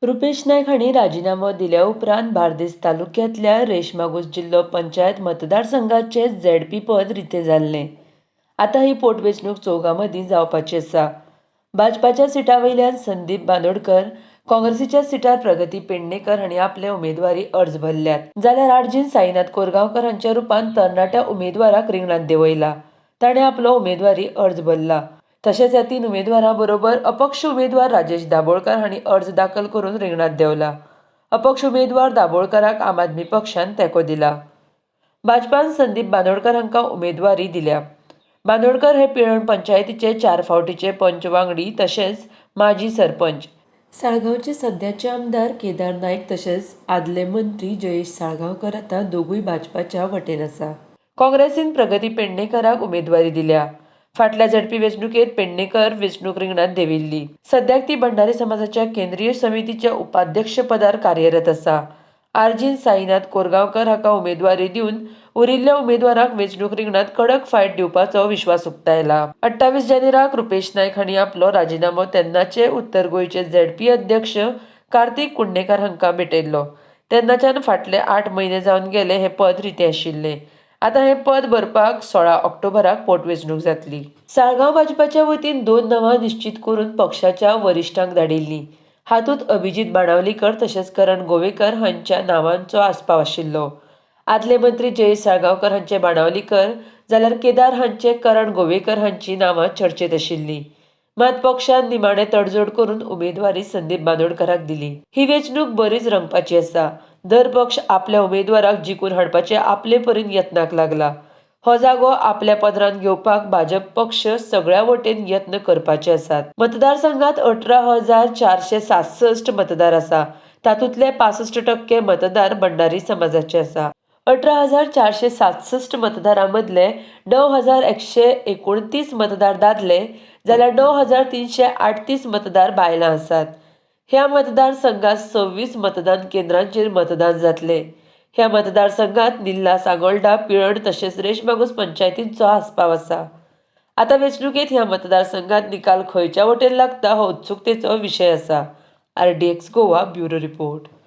रुपेश नायक हांणी राजीनामो दिल्या उपरांत बार्देस तालुक्यांतल्या रेशमागुज जिल्लो पंचायत मतदारसंघाचे झेडपी पद रितें जाल्लें. आतां ही पोटवेंचणूक चौगां मदीं जावपाची आसा. भाजपाच्या सिटा वयल्यान संदीप बांदोडकर, काँग्रेसीच्या सिटार प्रगती पेडणेकर हांणी आपले उमेदवारी अर्ज भरल्यात. जाल्यार आर्जीन साईनाथ कोरगांवकर हांच्या रुपान तरणाट्या उमेदवाराक रिंगणांत देंवयला. ताणें आपलो उमेदवारी अर्ज भरला. तशेंच ह्या 3 उमेदवारां बरोबर अपक्ष उमेदवार राजेश दाबोळकर हांणी अर्ज दाखल करून रिंगणांत देंवला. अपक्ष उमेदवार दाबोळकराक आम आदमी पक्षान तेंको दिला. भाजपान संदीप बांदोडकर हांकां उमेदवारी दिल्या. बांदोडकर हे पिळण पंचायतीचे 4 फावटीचे पंच वांगडी तशेंच माजी सरपंच. साळगांवचे सध्याचे आमदार केदार नायक तशेंच आदले मंत्री जयेश साळगांवकर आतां दोगूय भाजपाच्या वटेन आसा. काँग्रेसीन प्रगती पेडणेकराक उमेदवारी दिल्या. फाटल्या झेडपी वेंचणुकेंत पेडणेकर वेंचणूक रिंगणांत देंविल्ली. सद्याक ती भंडारी समाजाच्या केंद्रीय समितीच्या उपाध्यक्ष पदार कार्यरत आसा. आर्जीन साईनाथ कोरगांवकर हाका उमेदवारी दिवन उरिल्ल्या उमेदवारांक वेंचणूक रिंगणांत कडक फायट दिवपाचो विश्वास उक्तायला. 28 जानेराक रुपेश नायक हांणी आपलो राजीनामो तेन्नाचे उत्तर गोंयचे झेडपी अध्यक्ष कार्तिक कुंडेकार हांकां भेटयल्लो. तेन्नाच्यान फाटले 8 म्हयने जावन गेले हे पद रितें आशिल्लें. आतां हें पद भरपाक 16 ऑक्टोबराक पोटवेंचणूक जातली. साळगांव भाजपाच्या वतीन 2 नांवां निश्चित करून पक्षाच्या वरिश्ठांक धाडिल्लीं. हातूंत अभिजीत बाणावलीकर तशेंच करण गोवेकर हांच्या नांवांचो आस्पाव आशिल्लो. आदले मंत्री जयेश साळगांवकर हांचे बाणावलीकर जाल्यार केदार हांचे करण गोवेकर हांचीं नांवां चर्चेत आशिल्लीं. मात पक्षान निमाणें तडजोड करून उमेदवारी संदीप बांदोडकराक दिली. ही वेंचणूक बरीच रंगपाची आसा. दर पक्ष आपल्या उमेदवाराक जिखून हाडपाचे आपले परीन यत्नाक लागला. हो जागो आपल्या पदरान घेवपाक भाजप पक्ष सगळ्या वटेन यत्न करपाचे आसात. मतदारसंघात 18,467 मतदार आसा. तातूंतले 65% मतदार भंडारी समाजाचे आसा. 18,467 मतदारां मदले 9,129 मतदार दादले जाल्यार 9,338 मतदार बायलां आसात. ह्या मतदारसंघात 26 मतदान केंद्रांचेर मतदान जातले. ह्या मतदारसंघात निल्ला सांगोळडा पिळण तशेंच रेशमागुज पंचायतींचो आस्पाव आसा. आतां वेंचणुकेंत ह्या मतदारसंघात निकाल खंयच्या वटेन लागता हो उत्सुकतेचो विशय आसा. RDX Goa bureau report.